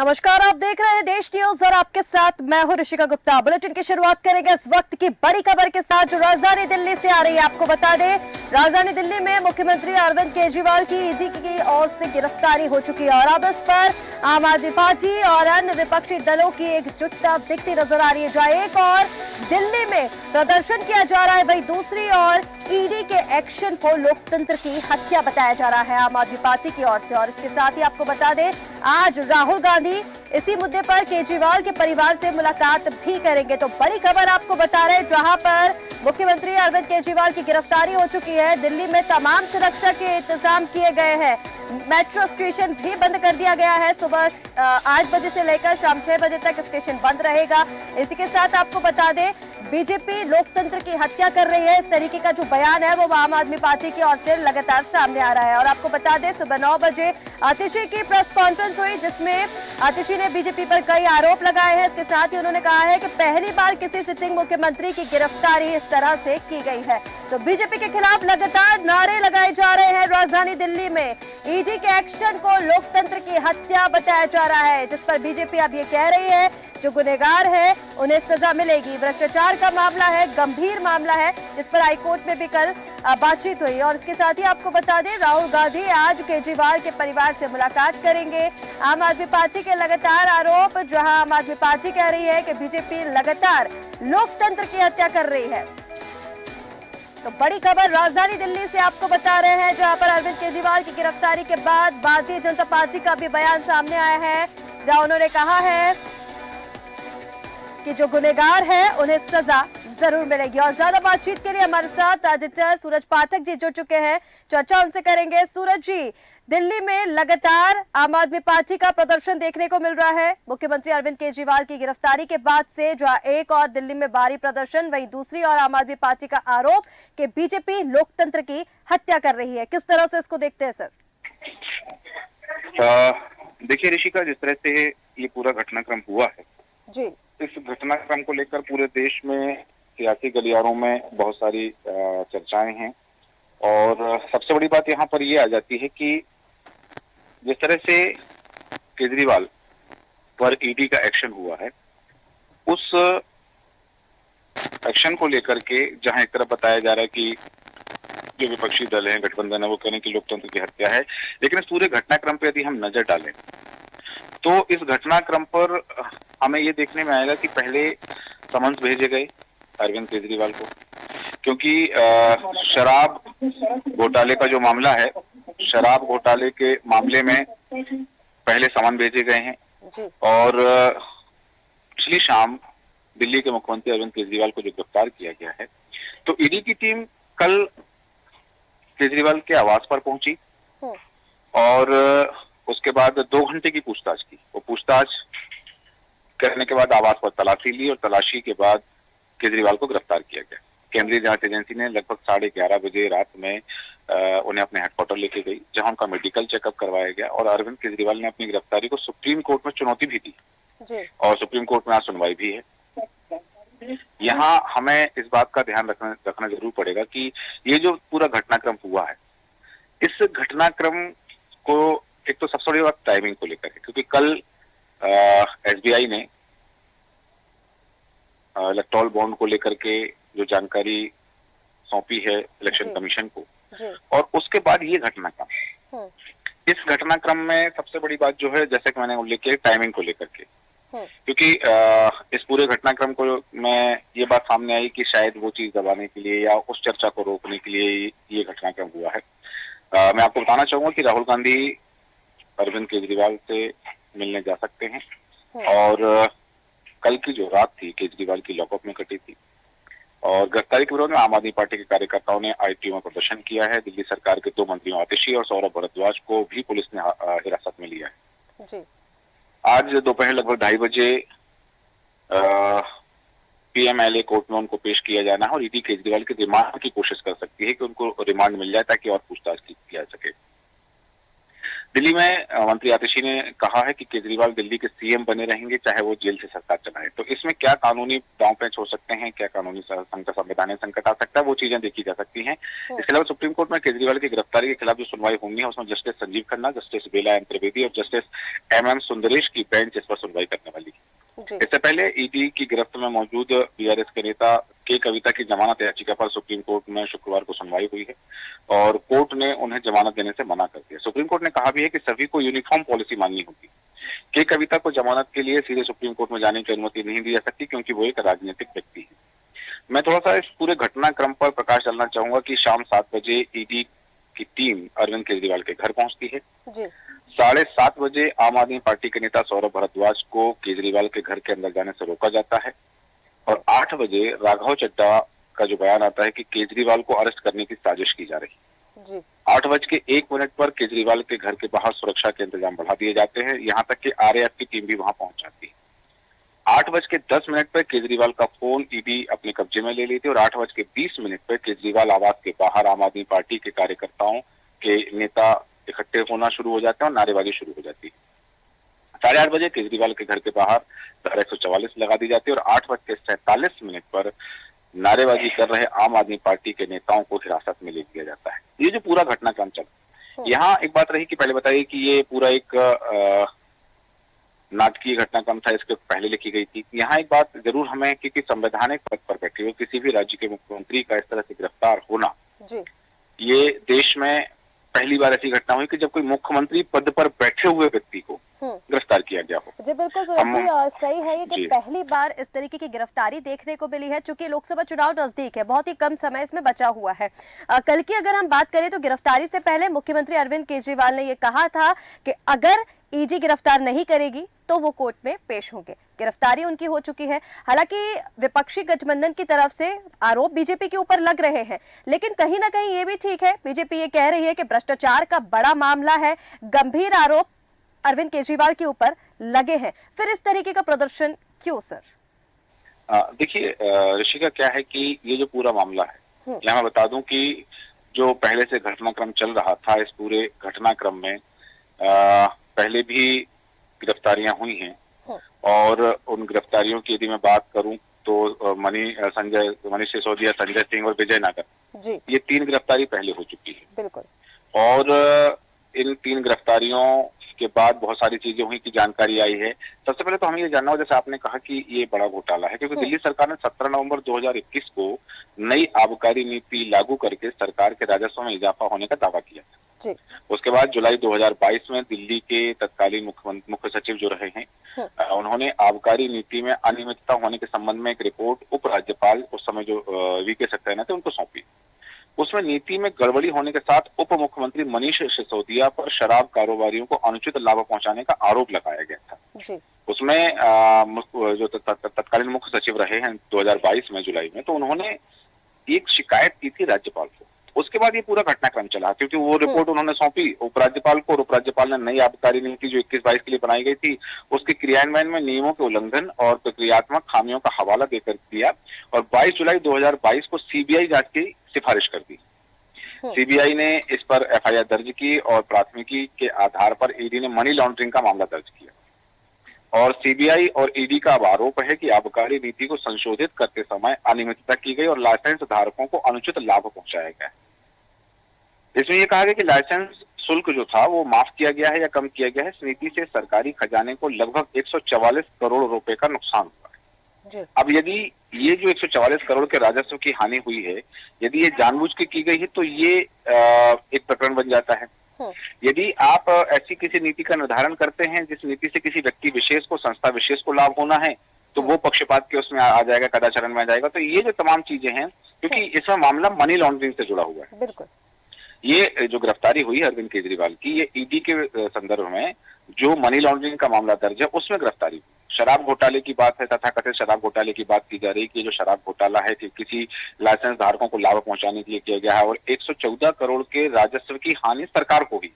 नमस्कार, आप देख रहे हैं देश न्यूज और आपके साथ मैं हूं ऋषिका गुप्ता। बुलेटिन की शुरुआत करेंगे इस वक्त की बड़ी खबर के साथ जो राजधानी दिल्ली से आ रही है। आपको बता दें, राजधानी दिल्ली में मुख्यमंत्री अरविंद केजरीवाल की ईडी की ओर से गिरफ्तारी हो चुकी है और अब इस पर आम आदमी पार्टी और अन्य विपक्षी दलों की एकजुटता दिखती नजर आ रही है। जहां एक और दिल्ली में प्रदर्शन किया जा रहा है, वहीं दूसरी ओर ईडी के एक्शन को लोकतंत्र की हत्या बताया जा रहा है आम आदमी पार्टी की ओर से। और इसके साथ ही आपको बता दें, आज राहुल गांधी इसी मुद्दे पर केजरीवाल के परिवार से मुलाकात भी करेंगे। तो बड़ी खबर आपको बता रहे हैं, जहां पर मुख्यमंत्री अरविंद केजरीवाल की गिरफ्तारी हो चुकी है। दिल्ली में तमाम सुरक्षा के इंतजाम किए गए हैं। मेट्रो स्टेशन भी बंद कर दिया गया है। सुबह 8 बजे से लेकर शाम 6 बजे तक स्टेशन बंद रहेगा। इसी के साथ आपको बता दें, बीजेपी लोकतंत्र की हत्या कर रही है, इस तरीके का जो बयान है वो आम आदमी पार्टी की ओर से लगातार सामने आ रहा है। और आपको बता दें, सुबह 9 बजे आतिशी की प्रेस कॉन्फ्रेंस हुई, जिसमें आतिशी ने बीजेपी पर कई आरोप लगाए हैं। इसके साथ ही उन्होंने कहा है कि पहली बार किसी सिटिंग मुख्यमंत्री की गिरफ्तारी इस तरह से की गई है। तो बीजेपी के खिलाफ लगातार नारे लगाए जा रहे हैं। राजधानी दिल्ली में ईडी के एक्शन को लोकतंत्र की हत्या बताया जा रहा है, जिस पर बीजेपी अब ये कह रही है जो गुनहगार है उन्हें सजा मिलेगी। भ्रष्टाचार का मामला है, गंभीर मामला है, जिस पर हाईकोर्ट में भी कल बातचीत हुई। और इसके साथ ही आपको बता दें, राहुल गांधी आज केजरीवाल के परिवार से मुलाकात करेंगे। आम आदमी पार्टी के लगातार आरोप, जहां आम आदमी पार्टी कह रही है कि बीजेपी लगातार लोकतंत्र की हत्या कर रही है। तो बड़ी खबर राजधानी दिल्ली से आपको बता रहे हैं, जहां पर अरविंद केजरीवाल की गिरफ्तारी के बाद भारतीय जनता पार्टी का भी बयान सामने आया है, जहां उन्होंने कहा है कि जो गुनहगार है उन्हें सजा जरूर मिलेगी। और ज्यादा बातचीत के लिए हमारे साथ एडिटर सूरज पाठक जी जुड़ चुके हैं, चर्चा उनसे करेंगे। सूरज जी, दिल्ली में लगातार आम आदमी पार्टी का प्रदर्शन देखने को मिल रहा है मुख्यमंत्री अरविंद केजरीवाल की गिरफ्तारी के बाद से, जो एक और दिल्ली में भारी प्रदर्शन, वहीं दूसरी और आम आदमी पार्टी का आरोप कि बीजेपी लोकतंत्र की हत्या कर रही है। किस तरह से इसको देखते हैं सर? देखिए ऋषिका, जिस तरह से ये पूरा घटनाक्रम हुआ है जी, इस घटनाक्रम को लेकर पूरे देश में सियासी गलियारों में बहुत सारी चर्चाएं हैं। और सबसे बड़ी बात यहाँ पर ये आ जाती है कि जिस तरह से केजरीवाल पर ईडी का एक्शन हुआ है, उस एक्शन को लेकर के जहां एक तरफ बताया जा रहा है कि जो विपक्षी दल है, गठबंधन है, वो कहने की लोकतंत्र की हत्या है, लेकिन इस पूरे घटनाक्रम पर यदि हम नजर डालें तो इस घटनाक्रम पर हमें ये देखने में आएगा कि पहले समन्स भेजे गए अरविंद केजरीवाल को, क्योंकि शराब घोटाले का जो मामला है, शराब घोटाले के मामले में पहले समन भेजे गए हैं। और पिछली शाम दिल्ली के मुख्यमंत्री अरविंद केजरीवाल को जो गिरफ्तार किया गया है, तो ईडी की टीम कल केजरीवाल के आवास पर पहुंची और उसके बाद 2 घंटे की पूछताछ की। वो पूछताछ करने के बाद आवास पर तलाशी ली और तलाशी के बाद केजरीवाल को गिरफ्तार किया गया। केंद्रीय जांच एजेंसी ने लगभग 11:30 बजे रात में उन्हें अपने हेडक्वार्टर लेके गई, जहां उनका मेडिकल चेकअप करवाया गया। और अरविंद केजरीवाल ने अपनी गिरफ्तारी को सुप्रीम कोर्ट में चुनौती भी दी और सुप्रीम कोर्ट में आज सुनवाई भी है। यहाँ हमें इस बात का ध्यान रखना जरूर पड़ेगा कि ये जो पूरा घटनाक्रम हुआ है, इस घटनाक्रम को एक तो सबसे बड़ी बात टाइमिंग को लेकर है, क्योंकि कल एसबीआई ने इलेक्टोरल बॉन्ड को लेकर के जो जानकारी सौंपी है इलेक्शन कमीशन को, और उसके बाद ये घटनाक्रम, इस घटनाक्रम में सबसे बड़ी बात जो है, जैसे कि मैंने उल्लेख किया, टाइमिंग को लेकर के, क्योंकि इस पूरे घटनाक्रम को में ये बात सामने आई कि शायद वो चीज दबाने के लिए या उस चर्चा को रोकने के लिए ये घटनाक्रम हुआ है। मैं आपको बताना चाहूंगा कि राहुल गांधी अरविंद केजरीवाल से मिलने जा सकते हैं और कल की जो रात थी केजरीवाल की लॉकअप में कटी थी। और गिरफ्तारी के विरोध में आम आदमी पार्टी के कार्यकर्ताओं ने आईटीओ में प्रदर्शन किया है। दिल्ली सरकार के 2 मंत्रियों आतिशी और सौरभ भारद्वाज को भी पुलिस ने हिरासत में लिया है जी। आज दोपहर लगभग 2:30 बजे पीएमएलए कोर्ट में उनको पेश किया जाना है और ईडी केजरीवाल के रिमांड की कोशिश कर सकती है कि उनको रिमांड मिल जाए ताकि और पूछताछ की जा सके। दिल्ली में मंत्री आतिशी ने कहा है कि केजरीवाल दिल्ली के सीएम बने रहेंगे, चाहे वो जेल से सरकार चलाए। तो इसमें क्या कानूनी दांव पेच हो सकते हैं, क्या कानूनी संकट, संवैधानिक संकट आ सकता है, वो चीजें देखी जा सकती हैं। इसके अलावा सुप्रीम कोर्ट में केजरीवाल की गिरफ्तारी के खिलाफ जो सुनवाई होनी है, उसमें जस्टिस संजीव खन्ना, जस्टिस बेला एम त्रिवेदी और जस्टिस एम सुंदरेश की बेंच इस पर सुनवाई करने वाली है। इससे पहले ईडी की गिरफ्त में मौजूद बीआरएस के नेता के कविता की जमानत याचिका पर सुप्रीम कोर्ट में शुक्रवार को सुनवाई हुई है और कोर्ट ने उन्हें जमानत देने से मना कर दिया। सुप्रीम कोर्ट ने कहा भी है कि सभी को यूनिफॉर्म पॉलिसी माननी होगी। के कविता को जमानत के लिए सीधे सुप्रीम कोर्ट में जाने की अनुमति नहीं दी जा सकती, क्योंकि वो एक राजनीतिक व्यक्ति है। मैं थोड़ा सा इस पूरे घटनाक्रम पर प्रकाश डालना चाहूंगा कि शाम 7 बजे ईडी की टीम अरविंद केजरीवाल के घर पहुंचती है। 7:30 बजे आम आदमी पार्टी के नेता सौरभ भारद्वाज को केजरीवाल के घर के अंदर जाने से रोका जाता है और 8 बजे राघव चड्डा का जो बयान आता है कि केजरीवाल को अरेस्ट करने की साजिश की जा रही है। 8:01 पर केजरीवाल के घर के बाहर सुरक्षा के इंतजाम बढ़ा दिए जाते हैं, यहाँ तक कि आरएएफ की टीम भी वहां पहुंच जाती है। 8:10 पर केजरीवाल का फोन ईडी अपने कब्जे में ले लेती है और 8:20 पर केजरीवाल आवास के बाहर आम आदमी पार्टी के कार्यकर्ताओं के नेता इकट्ठे होना शुरू हो जाते हैं और नारेबाजी शुरू हो जाती है। 8:30 बजे केजरीवाल के घर के बाहर धारा 144 लगा दी जाती है और 8:47 पर नारेबाजी कर रहे आम आदमी पार्टी के नेताओं को हिरासत में ले लिया जाता है। ये जो पूरा घटनाक्रम चला, यहाँ एक बात रही कि पहले बताइए कि ये पूरा एक नाटकीय घटनाक्रम था, इसके पहले लिखी गई थी। यहाँ एक बात जरूर हमें, क्योंकि संवैधानिक पद पर बैठे हुए किसी भी राज्य के मुख्यमंत्री का इस तरह से गिरफ्तार होना, ये देश में पहली बार ऐसी घटना हुई कि जब कोई मुख्यमंत्री पद पर बैठे हुए व्यक्ति को गिरफ्तार किया गया हो। जी बिल्कुल सूरज जी, सही है ये कि पहली बार इस तरीके की गिरफ्तारी देखने को मिली है। चूंकि लोकसभा चुनाव नजदीक है, बहुत ही कम समय इसमें बचा हुआ है। कल की अगर हम बात करें तो गिरफ्तारी से पहले मुख्यमंत्री अरविंद केजरीवाल ने ये कहा था कि अगर ईडी गिरफ्तार नहीं करेगी तो वो कोर्ट में पेश होंगे। गिरफ्तारी उनकी हो चुकी है। हालांकि विपक्षी गठबंधन की तरफ से आरोप बीजेपी के ऊपर लग रहे हैं, लेकिन कहीं ना कहीं ये भी ठीक है, बीजेपी ये कह रही है कि भ्रष्टाचार का बड़ा मामला है, गंभीर आरोप अरविंद केजरीवाल के ऊपर लगे हैं। फिर इस तरीके का प्रदर्शन क्यों सर? देखिए ऋषिका, क्या है कि ये जो पूरा मामला है, यहाँ मैं बता दूं कि जो पहले से घटनाक्रम चल रहा था, इस पूरे घटनाक्रम में पहले भी गिरफ्तारियां हुई हैं और उन गिरफ्तारियों की यदि मैं बात करूं तो मनीष सिसोदिया, संजय सिंह और विजय नागर, ये 3 गिरफ्तारी पहले हो चुकी है। बिल्कुल। और इन 3 गिरफ्तारियों के बाद बहुत सारी चीजें हुई की जानकारी आई है। सबसे पहले तो हमें ये जानना हो, जैसे आपने कहा कि ये बड़ा घोटाला है, क्योंकि दिल्ली सरकार ने 17 नवंबर 2021 को नई आबकारी नीति लागू करके सरकार के राजस्व में इजाफा होने का दावा किया था। उसके बाद जुलाई 2022 में दिल्ली के तत्कालीन मुख्य सचिव जो रहे हैं, उन्होंने आबकारी नीति में अनियमितता होने के संबंध में एक रिपोर्ट उपराज्यपाल, उस समय जो वीके सक्सेना थे, उनको सौंपी। उसमें नीति में गड़बड़ी होने के साथ उप मुख्यमंत्री मनीष सिसोदिया पर शराब कारोबारियों को अनुचित लाभ पहुंचाने का आरोप लगाया गया था। उसमें जो तत्कालीन मुख्य सचिव रहे हैं 2022 में जुलाई में, तो उन्होंने एक शिकायत की थी राज्यपाल को। उसके बाद ये पूरा घटनाक्रम चला, क्योंकि वो रिपोर्ट उन्होंने सौंपी उपराज्यपाल को और उपराज्यपाल ने नई आबकारी नीति जो 21-22 के लिए बनाई गई थी, उसके क्रियान्वयन में नियमों के उल्लंघन और प्रक्रियात्मक खामियों का हवाला देकर दिया और 22 जुलाई 2022 को सीबीआई जांच की सिफारिश कर दी। सीबीआई ने इस पर एफआईआर दर्ज की और प्राथमिकी के आधार पर ईडी ने मनी लॉन्ड्रिंग का मामला दर्ज किया। और सीबीआई और ईडी का आरोप है कि आबकारी नीति को संशोधित करते समय अनियमितता की गई और लाइसेंस धारकों को अनुचित लाभ पहुंचाया गया। इसमें यह कहा गया कि लाइसेंस शुल्क जो था वो माफ किया गया है या कम किया गया है। इस नीति से सरकारी खजाने को लगभग 144 करोड़ रुपए का नुकसान हुआ है। अब यदि ये जो 144 करोड़ के राजस्व की हानि हुई है, यदि ये जानबूझ के की गई है तो ये एक प्रकरण बन जाता है। यदि आप ऐसी किसी नीति का निर्धारण करते हैं जिस नीति से किसी व्यक्ति विशेष को, संस्था विशेष को लाभ होना है, तो वो पक्षपात के उसमें आ जाएगा, कदाचरण में आ जाएगा। तो ये जो तमाम चीजें हैं, क्योंकि इसमें मामला मनी लॉन्ड्रिंग से जुड़ा हुआ है। बिल्कुल। ये जो गिरफ्तारी हुई अरविंद केजरीवाल की, ये ईडी के संदर्भ में जो मनी लॉन्ड्रिंग का मामला दर्ज है उसमें गिरफ्तारी हुई। शराब घोटाले की बात है, तथाकथित शराब घोटाले की बात की जा रही है कि जो शराब घोटाला है कि किसी लाइसेंस धारकों को लाभ पहुंचाने के लिए किया गया है और 114 करोड़ के राजस्व की हानि सरकार को हुई।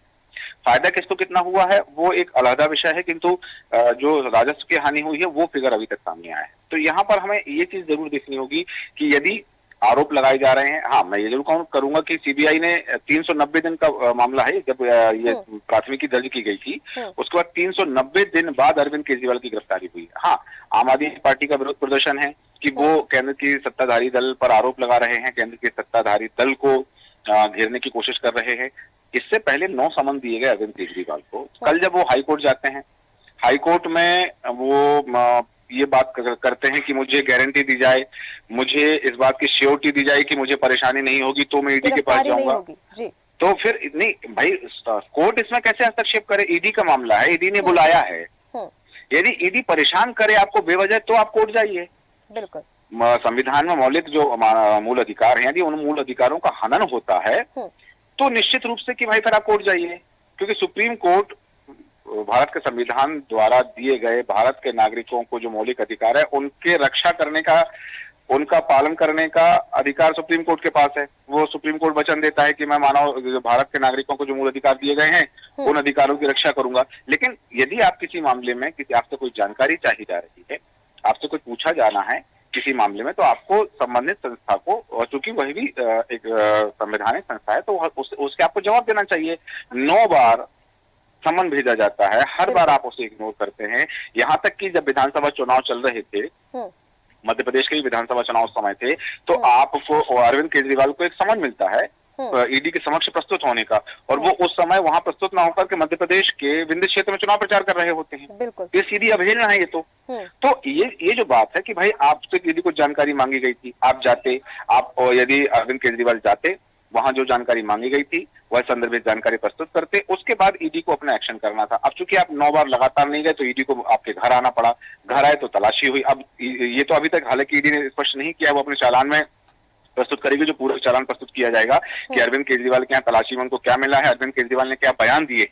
फायदा किसको कितना हुआ है वो एक अलग विषय है, किंतु जो राजस्व की हानि हुई है वो फिगर अभी तक सामने आया है। तो यहाँ पर हमें ये चीज जरूर देखनी होगी कि यदि आरोप लगाए जा रहे हैं। हाँ, मैं ये जरूर करूंगा कि सीबीआई ने 390 दिन का मामला है, जब ये प्राथमिकी दर्ज की गई थी, उसके बाद 390 दिन बाद अरविंद केजरीवाल की गिरफ्तारी हुई। हाँ, आम आदमी पार्टी का विरोध प्रदर्शन है कि वो केंद्र की सत्ताधारी दल पर आरोप लगा रहे हैं, केंद्र के सत्ताधारी दल को घेरने की कोशिश कर रहे हैं। इससे पहले 9 समन दिए गए अरविंद केजरीवाल को। कल जब वो हाईकोर्ट जाते हैं, हाईकोर्ट में वो ये बात करते हैं कि मुझे गारंटी दी जाए, मुझे इस बात की श्योरिटी दी जाए कि मुझे परेशानी नहीं होगी तो मैं ईडी के पास जाऊंगा। तो फिर नहीं भाई, कोर्ट इसमें कैसे हस्तक्षेप करे? ईडी का मामला है, ईडी ने बुलाया है। यदि ईडी परेशान करे आपको बेवजह, तो आप कोर्ट जाइए। बिल्कुल। संविधान में मौलिक जो मूल अधिकार हैं, यदि उन मूल अधिकारों का हनन होता है तो निश्चित रूप से कि भाई फिर आप कोर्ट जाइए, क्योंकि सुप्रीम कोर्ट भारत के संविधान द्वारा दिए गए भारत के नागरिकों को जो मौलिक अधिकार है उनके रक्षा करने का, उनका पालन करने का अधिकार सुप्रीम कोर्ट के पास है। वो सुप्रीम कोर्ट वचन देता है कि मैं मानव भारत के नागरिकों को जो मूल अधिकार दिए गए हैं उन अधिकारों की रक्षा करूंगा। लेकिन यदि आप किसी मामले में आपसे कोई जानकारी चाहिए जा रही है, आपसे कुछ पूछा जाना है किसी मामले में, तो आपको संबंधित संस्था को, और चूंकि वही भी एक संवैधानिक संस्था है, तो उसके आपको जवाब देना चाहिए। 9 बार समन भेजा जाता है, हर बार आप उसे इग्नोर करते हैं। यहाँ तक कि जब विधानसभा चुनाव चल रहे थे, मध्य प्रदेश के विधानसभा चुनाव समय थे, तो आपको अरविंद केजरीवाल को एक समन मिलता है ईडी के समक्ष प्रस्तुत होने का, और वो उस समय वहां प्रस्तुत ना होकर के मध्य प्रदेश के विंध्य क्षेत्र में चुनाव प्रचार कर रहे होते हैं। ये सीधी अवहेलना है। ये तो ये जो बात है कि भाई आपसे यदि कुछ जानकारी मांगी गई थी, आप जाते, आप यदि अरविंद केजरीवाल जाते, वहां जो जानकारी मांगी गई थी वह संदर्भित जानकारी प्रस्तुत करते, उसके बाद ईडी को अपना एक्शन करना था। अब चूंकि आप 9 बार लगातार नहीं गए तो ईडी को आपके घर आना पड़ा, घर आए तो तलाशी हुई। अब ये तो अभी तक हालांकि ईडी ने स्पष्ट नहीं किया, वो अपने चालान में प्रस्तुत करेगी, जो पूरा चालान प्रस्तुत किया जाएगा कि अरविंद केजरीवाल के यहाँ तलाशी में उनको क्या मिला है, अरविंद केजरीवाल ने क्या बयान दिए,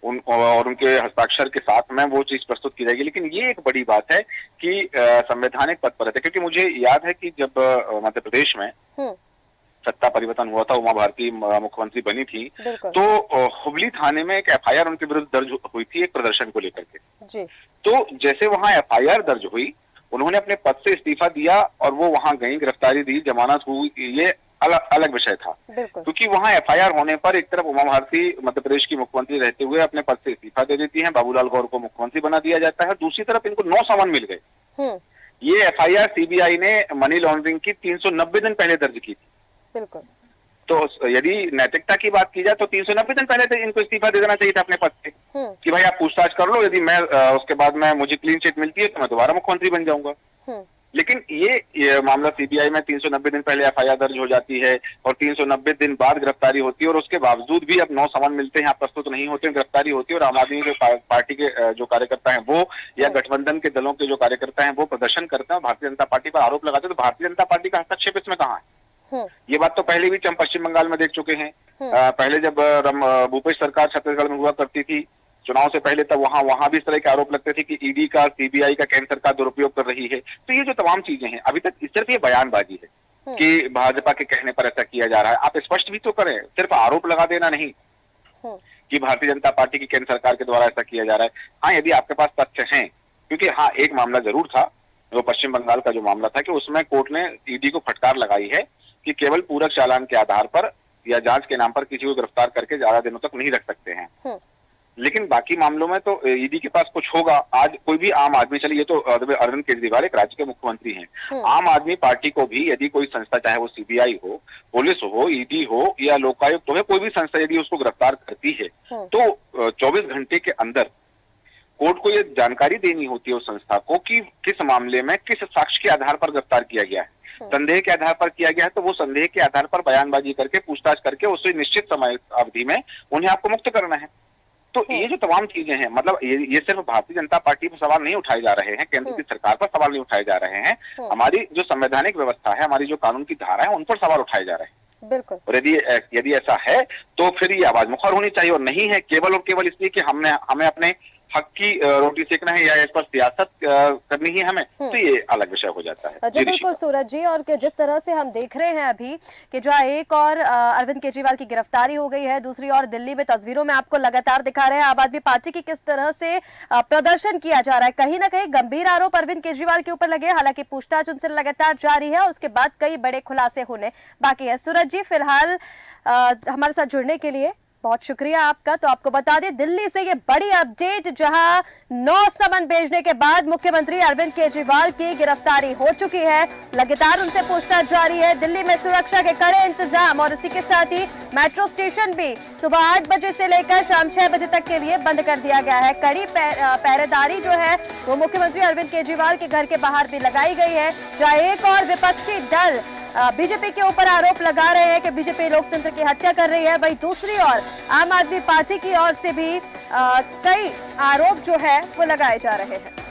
और उनके हस्ताक्षर के साथ में वो चीज प्रस्तुत की जाएगी। लेकिन ये एक बड़ी बात है कि संवैधानिक पद पर रहते, क्योंकि मुझे याद है कि जब मध्य प्रदेश में सत्ता परिवर्तन हुआ था, उमा भारती मुख्यमंत्री बनी थी, तो हुबली थाने में एक एफआईआर उनके विरुद्ध दर्ज हुई थी एक प्रदर्शन को लेकर के। तो जैसे वहां एफआईआर दर्ज हुई, उन्होंने अपने पद से इस्तीफा दिया और वो वहां गई, गिरफ्तारी दी, जमानत हुई, ये अलग विषय था। क्योंकि वहां एफआईआर होने पर एक तरफ उमा भारती मध्य प्रदेश की मुख्यमंत्री रहते हुए अपने पद से इस्तीफा दे देती हैं, बाबूलाल गौर को मुख्यमंत्री बना दिया जाता है, दूसरी तरफ इनको 9 समन मिल गए। ये एफआईआर सीबीआई ने मनी लॉन्ड्रिंग की 390 दिन पहले दर्ज की थी। बिल्कुल। तो यदि नैतिकता की बात की जाए तो 390 दिन पहले इनको इस्तीफा दे देना चाहिए था अपने पद से, कि भाई आप पूछताछ कर लो, यदि मैं उसके बाद में मुझे क्लीन चिट मिलती है तो मैं दोबारा मुख्यमंत्री बन जाऊंगा। लेकिन ये मामला सीबीआई में 390 दिन पहले एफआईआर दर्ज हो जाती है और 390 दिन बाद गिरफ्तारी होती है, और उसके बावजूद भी अब 9 समन मिलते हैं, आप प्रस्तुत नहीं होते, गिरफ्तारी होती है, और आम आदमी के पार्टी के जो कार्यकर्ता हैं वो, या गठबंधन के दलों के जो कार्यकर्ता हैं वो प्रदर्शन करते हैं और भारतीय जनता पार्टी पर आरोप लगाते हैं। तो भारतीय जनता पार्टी का हस्तक्षेप इसमें कहाँ है? ये बात तो पहले भी हम पश्चिम बंगाल में देख चुके हैं। पहले जब भूपेश सरकार छत्तीसगढ़ में हुआ करती थी, चुनाव से पहले, तब वहां भी इस तरह के आरोप लगते थे कि ईडी का, सीबीआई का केंद्र सरकार दुरुपयोग कर रही है। तो ये जो तमाम चीजें हैं, अभी तक सिर्फ ये बयानबाजी है कि भाजपा के कहने पर ऐसा किया जा रहा है। आप स्पष्ट भी तो करें, सिर्फ आरोप लगा देना नहीं कि भारतीय जनता पार्टी की केंद्र सरकार के द्वारा ऐसा किया जा रहा है। हाँ, यदि आपके पास तथ्य हैं, क्योंकि हाँ, एक मामला जरूर था, जो पश्चिम बंगाल का जो मामला था, कि उसमें कोर्ट ने ईडी को फटकार लगाई है कि केवल पूरक चालान के आधार पर या जांच के नाम पर किसी को गिरफ्तार करके ज्यादा दिनों तक नहीं रख सकते हैं। लेकिन बाकी मामलों में तो ईडी के पास कुछ होगा। आज कोई भी आम आदमी, चलिए ये तो अरविंद केजरीवाल एक राज्य के मुख्यमंत्री हैं, आम आदमी पार्टी को भी यदि कोई संस्था, चाहे वो सीबीआई हो, पुलिस हो, ईडी हो या लोकायुक्त हो, कोई भी संस्था यदि उसको गिरफ्तार करती है तो 24 घंटे के अंदर कोर्ट को ये जानकारी देनी होती है उस संस्था को कि किस मामले में किस साक्ष्य के आधार पर गिरफ्तार किया गया है। संदेह के आधार पर किया गया है तो वो संदेह के आधार पर बयानबाजी करके, पूछताछ करके उससे निश्चित समय अवधि में उन्हें आपको मुक्त करना है। तो ये जो तमाम चीजें हैं, मतलब ये सिर्फ भारतीय जनता पार्टी पर सवाल नहीं उठाए जा रहे हैं, केंद्र की सरकार पर सवाल नहीं उठाए जा रहे हैं, हमारी जो संवैधानिक व्यवस्था है, हमारी जो कानून की धारा है, उन पर सवाल उठाए जा रहे हैं। बिल्कुल। और यदि ऐसा है तो फिर ये आवाज मुखर होनी चाहिए, और नहीं है केवल और केवल इसलिए कि हमें अपने हक की रोटी सेकना है या इस पर सियासत करनी ही हमें, तो ये अलग विषय हो जाता है। जी बिल्कुल सूरज जी, और जिस तरह से हम देख रहे हैं अभी कि जो एक और अरविंद केजरीवाल की गिरफ्तारी हो गई है, दूसरी ओर दिल्ली में तस्वीरों में आपको लगातार दिखा रहे हैं आम आदमी पार्टी की किस तरह से प्रदर्शन किया जा रहा है। कहीं ना कहीं गंभीर आरोप अरविंद केजरीवाल के ऊपर लगे, हालांकि पूछताछ उनसे लगातार जारी है और उसके बाद कई बड़े खुलासे होने बाकी है। सूरज जी फिलहाल हमारे साथ जुड़ने के लिए बहुत शुक्रिया आपका। तो आपको बता दें दिल्ली से ये बड़ी अपडेट, जहां 9 समन भेजने के बाद मुख्यमंत्री अरविंद केजरीवाल की गिरफ्तारी हो चुकी है, लगातार उनसे पूछताछ जारी है। दिल्ली में सुरक्षा के कड़े इंतजाम और इसी के साथ ही मेट्रो स्टेशन भी सुबह 8 बजे से लेकर शाम 6 बजे तक के लिए बंद कर दिया गया है। कड़ी पहरेदारी जो है वो मुख्यमंत्री अरविंद केजरीवाल के घर के बाहर भी लगाई गई है, जहां एक और विपक्षी दल बीजेपी के ऊपर आरोप लगा रहे हैं कि बीजेपी लोकतंत्र की हत्या कर रही है। वहीं दूसरी ओर आम आदमी पार्टी की ओर से भी कई आरोप जो है वो लगाए जा रहे हैं।